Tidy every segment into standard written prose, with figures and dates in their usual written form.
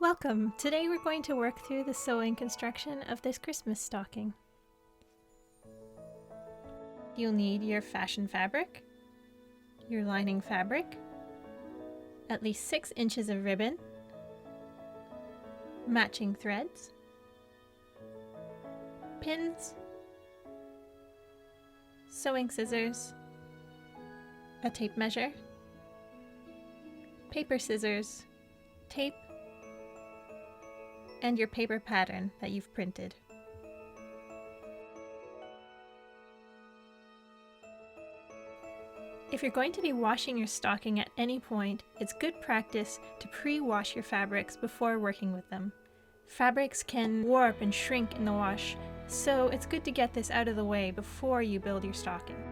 Welcome! Today we're going to work through the sewing construction of this Christmas stocking. You'll need your fashion fabric, your lining fabric, at least 6 inches of ribbon, matching threads, pins, sewing scissors, a tape measure, paper scissors, tape, and your paper pattern that you've printed. If you're going to be washing your stocking at any point, it's good practice to pre-wash your fabrics before working with them. Fabrics can warp and shrink in the wash, so it's good to get this out of the way before you build your stocking.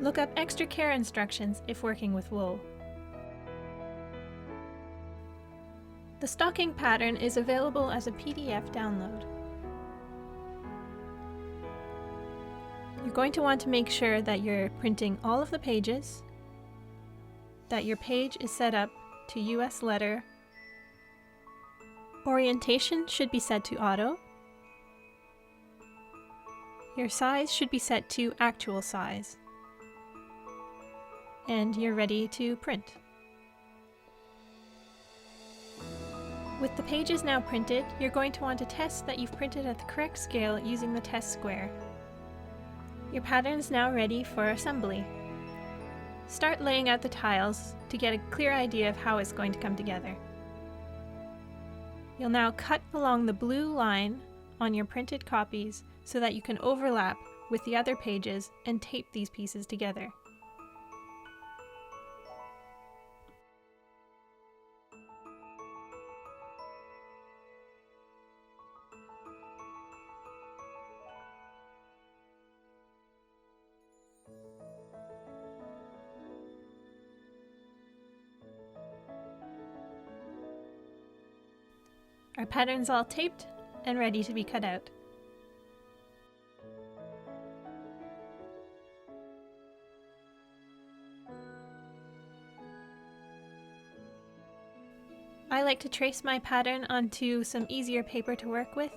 Look up extra care instructions if working with wool. The stocking pattern is available as a PDF download. You're going to want to make sure that you're printing all of the pages, that your page is set up to US letter, orientation should be set to auto, your size should be set to actual size, and you're ready to print. With the pages now printed, you're going to want to test that you've printed at the correct scale using the test square. Your pattern is now ready for assembly. Start laying out the tiles to get a clear idea of how it's going to come together. You'll now cut along the blue line on your printed copies so that you can overlap with the other pages and tape these pieces together. Our pattern's all taped and ready to be cut out. I like to trace my pattern onto some easier paper to work with,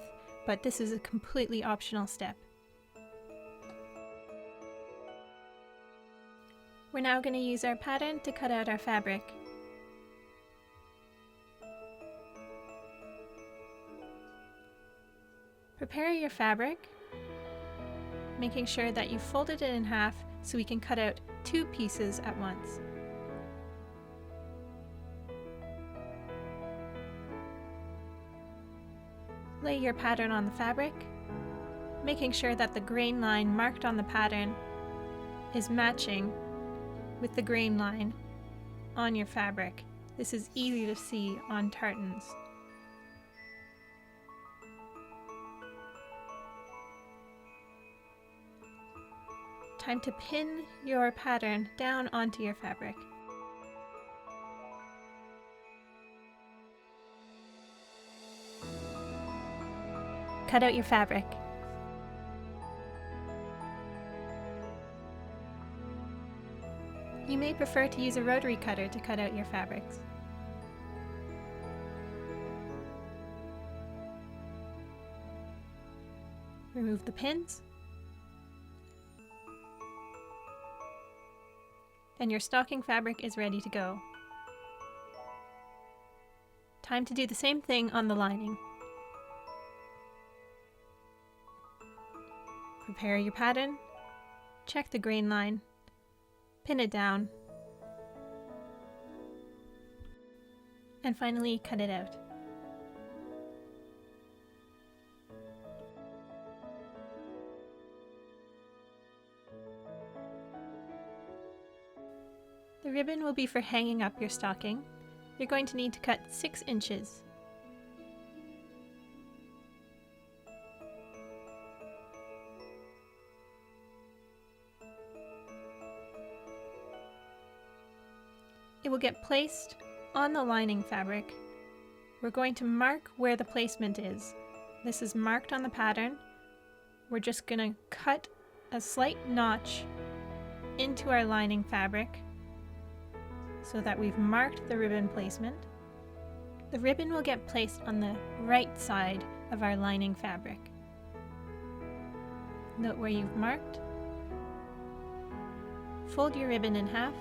but this is a completely optional step. We're now going to use our pattern to cut out our fabric. Prepare your fabric, making sure that you folded it in half so we can cut out 2 pieces at once. Lay your pattern on the fabric, making sure that the grain line marked on the pattern is matching with the grain line on your fabric. This is easy to see on tartans. Time to pin your pattern down onto your fabric. Cut out your fabric. You may prefer to use a rotary cutter to cut out your fabrics. Remove the pins. And your stocking fabric is ready to go. Time to do the same thing on the lining. Prepare your pattern, check the grain line, pin it down, and finally cut it out. The ribbon will be for hanging up your stocking. You're going to need to cut 6 inches. It will get placed on the lining fabric. We're going to mark where the placement is. This is marked on the pattern. We're just going to cut a slight notch into our lining fabric so that we've marked the ribbon placement. The ribbon will get placed on the right side of our lining fabric. Note where you've marked. Fold your ribbon in half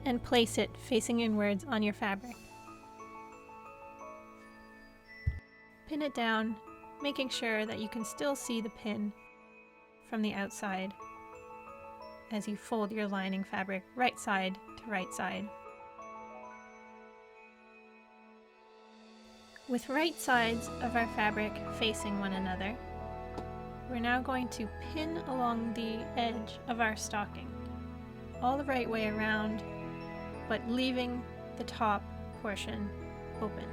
and place it facing inwards on your fabric. Pin it down, making sure that you can still see the pin from the outside as you fold your lining fabric right side to right side. With right sides of our fabric facing one another, we're now going to pin along the edge of our stocking, all the right way around, but leaving the top portion open.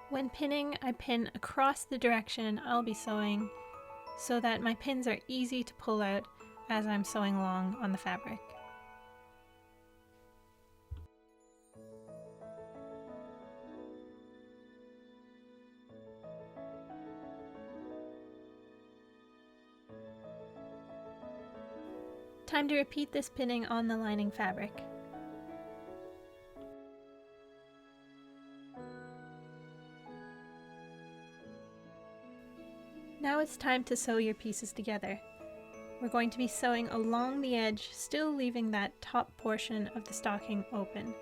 When pinning, I pin across the direction I'll be sewing so that my pins are easy to pull out as I'm sewing along on the fabric. Time to repeat this pinning on the lining fabric. Now it's time to sew your pieces together. We're going to be sewing along the edge, still leaving that top portion of the stocking open.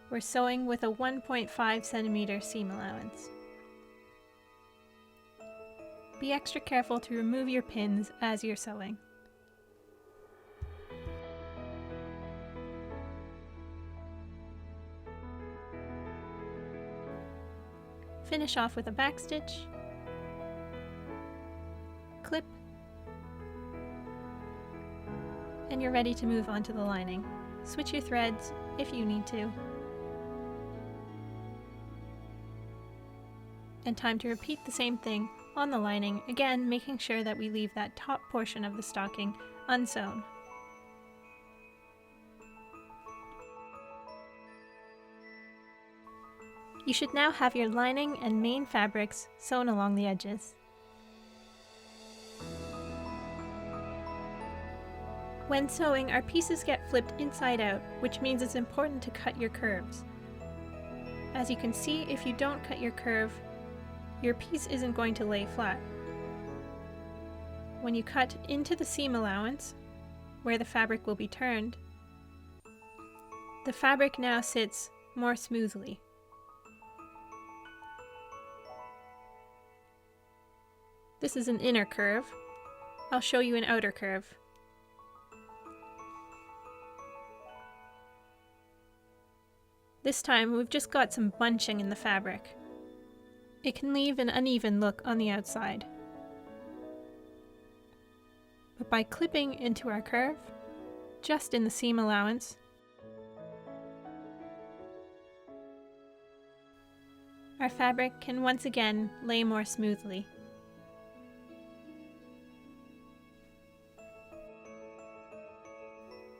We're sewing with a 1.5 centimeter seam allowance. Be extra careful to remove your pins as you're sewing. Finish off with a back stitch, clip, and you're ready to move on to the lining. Switch your threads if you need to. And time to repeat the same thing on the lining, again making sure that we leave that top portion of the stocking unsewn. You should now have your lining and main fabrics sewn along the edges. When sewing, our pieces get flipped inside out, which means it's important to cut your curves. As you can see, if you don't cut your curve, your piece isn't going to lay flat. When you cut into the seam allowance, where the fabric will be turned, the fabric now sits more smoothly. This is an inner curve. I'll show you an outer curve. This time we've just got some bunching in the fabric. It can leave an uneven look on the outside. But by clipping into our curve, just in the seam allowance, our fabric can once again lay more smoothly.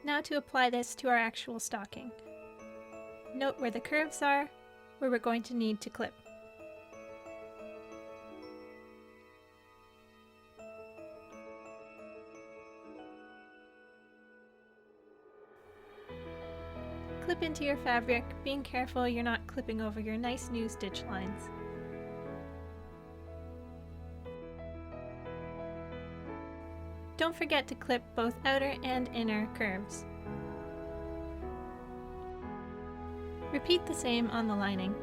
Now to apply this to our actual stocking. Note where the curves are, where we're going to need to clip. Clip into your fabric, being careful you're not clipping over your nice new stitch lines. Don't forget to clip both outer and inner curves. Repeat the same on the lining.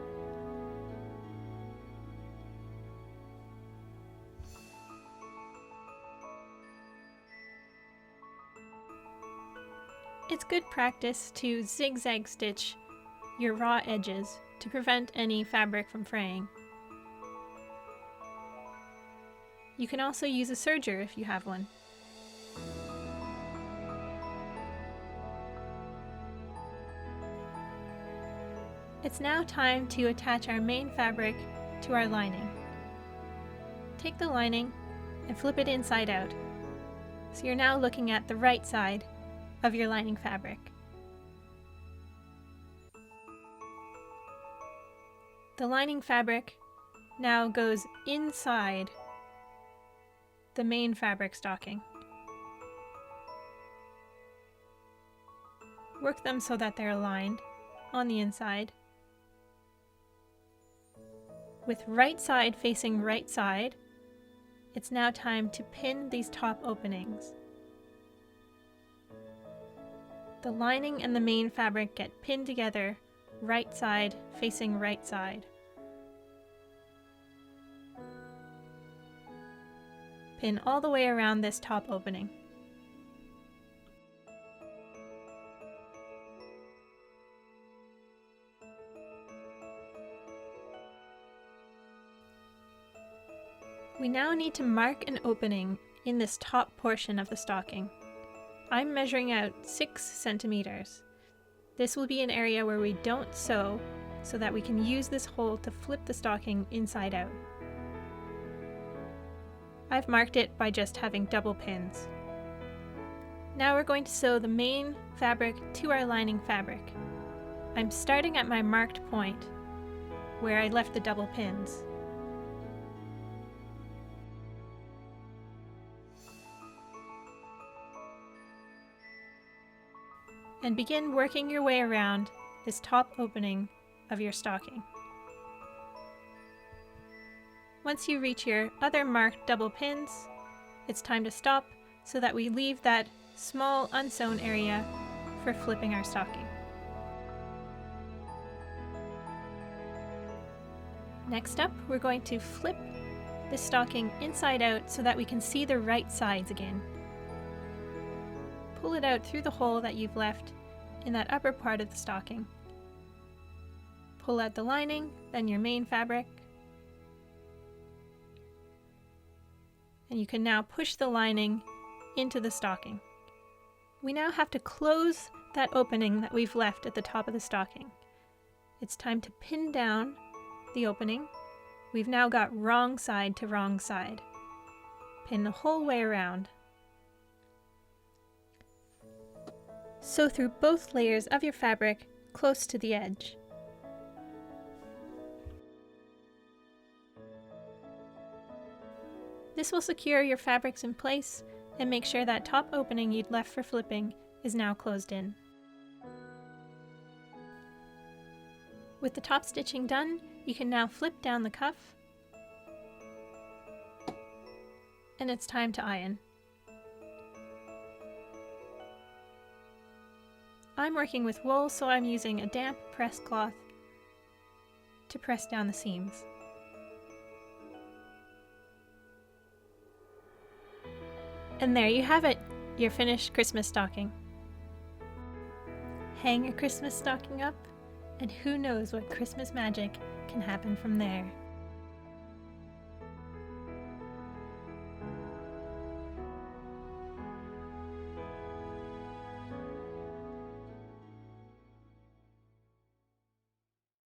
It's good practice to zigzag stitch your raw edges to prevent any fabric from fraying. You can also use a serger if you have one. It's now time to attach our main fabric to our lining. Take the lining and flip it inside out, so you're now looking at the right side of your lining fabric. The lining fabric now goes inside the main fabric stocking. Work them so that they're aligned on the inside, with right side facing right side. It's now time to pin these top openings. The lining and the main fabric get pinned together, right side facing right side. Pin all the way around this top opening. We now need to mark an opening in this top portion of the stocking. I'm measuring out 6 centimeters. This will be an area where we don't sew, so that we can use this hole to flip the stocking inside out. I've marked it by just having double pins. Now we're going to sew the main fabric to our lining fabric. I'm starting at my marked point, where I left the double pins. And begin working your way around this top opening of your stocking. Once you reach your other marked double pins, it's time to stop so that we leave that small unsewn area for flipping our stocking. Next up, we're going to flip the stocking inside out so that we can see the right sides again. Pull it out through the hole that you've left in that upper part of the stocking. Pull out the lining, then your main fabric, and you can now push the lining into the stocking. We now have to close that opening that we've left at the top of the stocking. It's time to pin down the opening. We've now got wrong side to wrong side. Pin the whole way around. Sew through both layers of your fabric close to the edge. This will secure your fabrics in place and make sure that top opening you'd left for flipping is now closed in. With the top stitching done, you can now flip down the cuff, and it's time to iron. I'm working with wool, so I'm using a damp press cloth to press down the seams. And there you have it, your finished Christmas stocking. Hang your Christmas stocking up, and who knows what Christmas magic can happen from there.